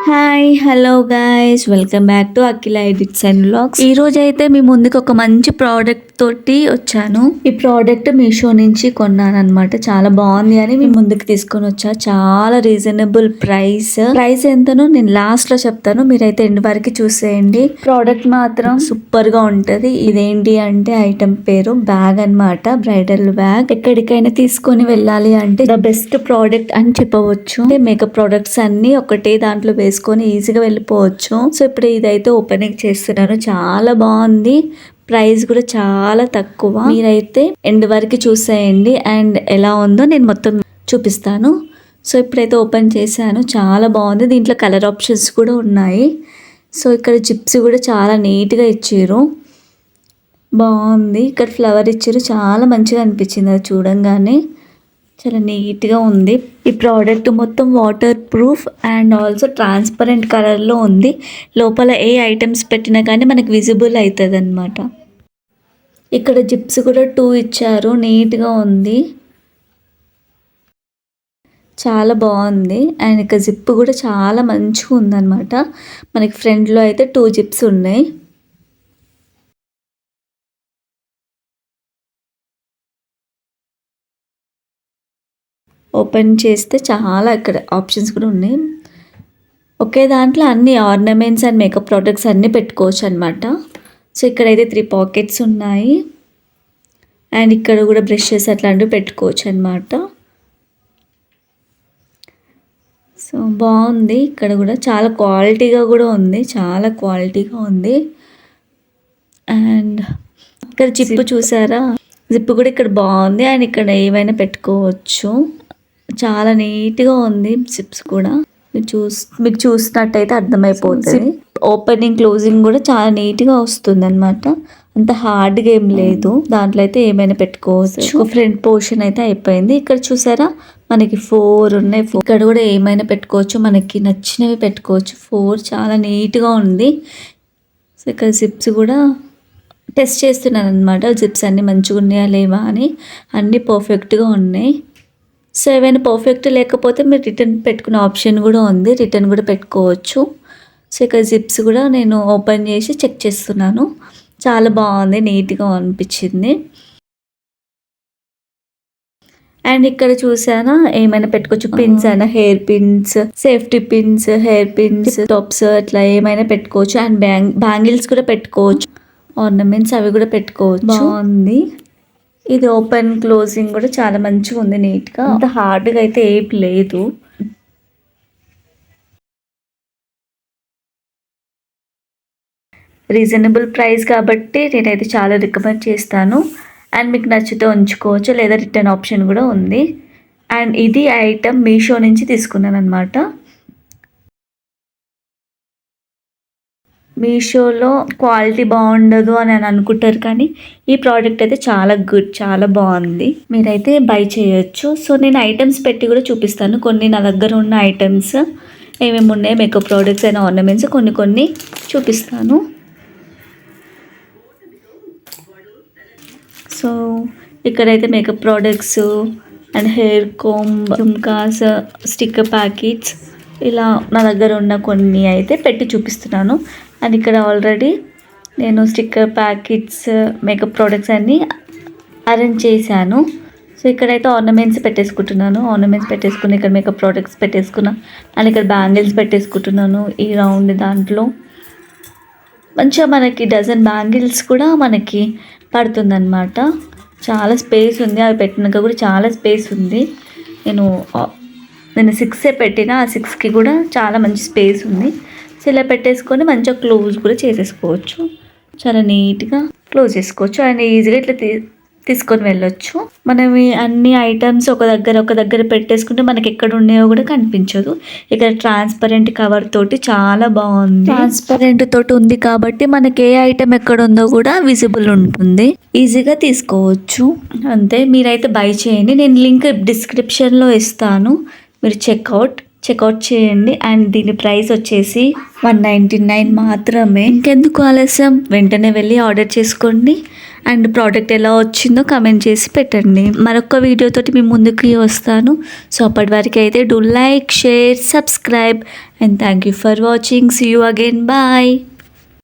Hi hello guys, welcome back to Akhila edits and vlogs. ఈ రోజు అయితే మీ ముందుకు ఒక మంచి ప్రోడక్ట్ తోటి వచ్చాను. ఈ ప్రోడక్ట్ మీషో నుంచి కొన్నాను అనమాట. చాలా బాగుంది అని మీ ముందుకు తీసుకొని వచ్చా. చాలా రీజనబుల్ ప్రైస్ ఎంతనో నేను లాస్ట్ లో చెప్తాను, మీరైతే ఎండ్ వరకు చూసేయండి. ప్రోడక్ట్ మాత్రం సూపర్ గా ఉంటది. ఇదేంటి అంటే ఐటమ్ పేరు బ్యాగ్ అన్నమాట, బ్రైడల్ బ్యాగ్. ఎక్కడికైనా తీసుకొని వెళ్ళాలి అంటే ద బెస్ట్ ప్రోడక్ట్ అని చెప్పవచ్చు. మేకప్ ప్రోడక్ట్స్ అన్ని ఒకటే దాంట్లో వేసుకొని ఈజీగా వెళ్ళిపోవచ్చు. సో ఇప్పుడు ఇదైతే ఓపెనింగ్ చేస్తున్నాను. చాలా బాగుంది, ప్రైస్ కూడా చాలా తక్కువ. మీరైతే ఎండ్ వరకు చూసేయండి అండ్ ఎలా ఉందో నేను మొత్తం చూపిస్తాను. సో ఇప్పుడైతే ఓపెన్ చేశాను. చాలా బాగుంది. దీంట్లో కలర్ ఆప్షన్స్ కూడా ఉన్నాయి. సో ఇక్కడ జిప్స్ కూడా చాలా నీట్గా ఇచ్చారు, బాగుంది. ఇక్కడ ఫ్లవర్ ఇచ్చారు, చాలా మంచిగా అనిపించింది అది చూడంగానే. చాలా నీట్గా ఉంది. ఈ ప్రోడక్ట్ మొత్తం water proof and also transparent కలర్లో ఉంది. లోపల ఏ ఐటమ్స్ పెట్టినా కానీ మనకు విజిబుల్ అవుతుంది అనమాట. ఇక్కడ జిప్స్ కూడా 2 ఇచ్చారు, నీట్గా ఉంది, చాలా బాగుంది. అండ్ ఇక జిప్ కూడా చాలా మంచిగా ఉందన్నమాట. మనకి ఫ్రంట్లో అయితే 2 జిప్స్ ఉన్నాయి. ఓపెన్ చేస్తే చాలా ఇక్కడ ఆప్షన్స్ కూడా ఉన్నాయి. ఒకే దాంట్లో అన్ని ఆర్నమెంట్స్ అండ్ మేకప్ ప్రోడక్ట్స్ అన్నీ పెట్టుకోవచ్చు అనమాట. సో ఇక్కడైతే 3 పాకెట్స్ ఉన్నాయి అండ్ ఇక్కడ కూడా బ్రషెస్ అట్లాంటివి పెట్టుకోవచ్చు అనమాట. సో బాగుంది. ఇక్కడ కూడా చాలా క్వాలిటీగా కూడా ఉంది, చాలా క్వాలిటీగా ఉంది. అండ్ ఇక్కడ జిప్ చూసారా, జిప్ కూడా ఇక్కడ బాగుంది అండ్ ఇక్కడ ఏమైనా పెట్టుకోవచ్చు. చాలా నీట్గా ఉంది జిప్స్ కూడా. మీకు చూసినట్టయితే అర్థమైపోతుంది. ఓపెనింగ్ క్లోజింగ్ కూడా చాలా నీట్గా వస్తుంది అనమాట. అంత హార్డ్గా ఏం లేదు. దాంట్లో అయితే ఏమైనా పెట్టుకోవచ్చు. ఫ్రంట్ పోర్షన్ అయితే అయిపోయింది. ఇక్కడ చూసారా మనకి 4 ఉన్నాయి. ఇక్కడ కూడా ఏమైనా పెట్టుకోవచ్చు, మనకి నచ్చినవి పెట్టుకోవచ్చు. 4 చాలా నీట్గా ఉంది. సో ఇక్కడ జిప్స్ కూడా టెస్ట్ చేస్తున్నాను అనమాట. జిప్స్ అన్నీ మంచిగా ఉన్నాయా లేవా అని. అన్నీ పర్ఫెక్ట్గా ఉన్నాయి. సో ఏమైనా పర్ఫెక్ట్ లేకపోతే మీరు రిటర్న్ పెట్టుకునే ఆప్షన్ కూడా ఉంది, రిటర్న్ కూడా పెట్టుకోవచ్చు. సో ఇక్కడ జిప్స్ కూడా నేను ఓపెన్ చేసి చెక్ చేస్తున్నాను. చాలా బాగుంది, నీట్గా అనిపించింది. అండ్ ఇక్కడ చూసానా ఏమైనా పెట్టుకోవచ్చు. పిన్స్ అయినా, hair pins, safety pins, hair pins, tops అట్లా ఏమైనా పెట్టుకోవచ్చు. అండ్ బ్యాంగిల్స్ కూడా పెట్టుకోవచ్చు, ఆర్నమెంట్స్ అవి కూడా పెట్టుకోవచ్చు. బాగుంది. ఇది ఓపెన్ క్లోజింగ్ కూడా చాలా మంచిగా ఉంది, నీట్గా. అంత హార్డ్గా అయితే ఏం లేదు. రీజనబుల్ ప్రైస్ కాబట్టి నేనైతే చాలా రికమెండ్ చేస్తాను. అండ్ మీకు నచ్చితే ఉంచుకోవచ్చు, లేదా రిటర్న్ ఆప్షన్ కూడా ఉంది. అండ్ ఇది ఐటమ్ మీషో నుంచి తీసుకున్నాను అనమాట. మీషోలో క్వాలిటీ బాగుండదు అని అనుకుంటారు, కానీ ఈ ప్రోడక్ట్ అయితే చాలా గుడ్, చాలా బాగుంది. మీరైతే బై చేయొచ్చు. సో నేను ఐటమ్స్ పెట్టి కూడా చూపిస్తాను. కొన్ని నా దగ్గర ఉన్న ఐటమ్స్ ఏమేమి ఉన్నాయి, మేకప్ ప్రోడక్ట్స్ అండ్ ఆర్నమెంట్స్ కొన్ని చూపిస్తాను. సో ఇక్కడైతే makeup products and hair comb, jhumkas, sticker packets, ఇలా నా దగ్గర ఉన్న కొన్ని అయితే పెట్టి చూపిస్తున్నాను. అండ్ ఇక్కడ ఆల్రెడీ నేను స్టిక్కర్ ప్యాకెట్స్, మేకప్ ప్రోడక్ట్స్ అన్నీ అరేంజ్ చేశాను. సో ఇక్కడైతే ఆర్నమెంట్స్ పెట్టేసుకుంటున్నాను. ఆర్నమెంట్స్ పెట్టేసుకుని ఇక్కడ మేకప్ ప్రోడక్ట్స్ పెట్టేసుకున్నాను. అండ్ ఇక్కడ బ్యాంగిల్స్ పెట్టేసుకుంటున్నాను. ఈ రౌండ్ దాంట్లో మంచిగా మనకి డజన్ బ్యాంగిల్స్ కూడా మనకి పడుతుందన్నమాట. చాలా స్పేస్ ఉంది, అవి పెట్టినాక కూడా చాలా స్పేస్ ఉంది. నేను 6 పెట్టిన, ఆ 6కి కూడా చాలా మంచి స్పేస్ ఉంది. సో ఇలా పెట్టేసుకొని మంచిగా క్లోజ్ కూడా చేసేసుకోవచ్చు. చాలా నీట్గా క్లోజ్ చేసుకోవచ్చు అండ్ ఈజీగా ఇట్లా తీసుకొని వెళ్ళొచ్చు. మనం ఈ అన్ని ఐటమ్స్ ఒక దగ్గర పెట్టేసుకుంటే మనకి ఎక్కడ ఉన్నాయో కూడా కనిపించదు. ఇక్కడ ట్రాన్స్పరెంట్ కవర్ తోటి చాలా బాగుంది. ట్రాన్స్పరెంట్ తోటి ఉంది కాబట్టి మనకి ఏ ఐటమ్ ఎక్కడ ఉందో కూడా విజిబుల్ ఉంటుంది, ఈజీగా తీసుకోవచ్చు. అంతే, మీరైతే బై చేయండి. నేను లింక్ డిస్క్రిప్షన్లో ఇస్తాను, మీరు చెక్అవుట్ చెక్అవుట్ చేయండి. అండ్ దీని ప్రైస్ వచ్చేసి 199 మాత్రమే. ఇంకెందుకు ఆలస్యం, వెంటనే వెళ్ళి ఆర్డర్ చేసుకోండి. అండ్ ప్రోడక్ట్ ఎలా వచ్చిందో కమెంట్ చేసి పెట్టండి. మరొక వీడియోతోటి మీ ముందుకి వస్తాను. సో అప్పటి వరకు అయితే do like, share, subscribe and thank you for watching. See you again. Bye.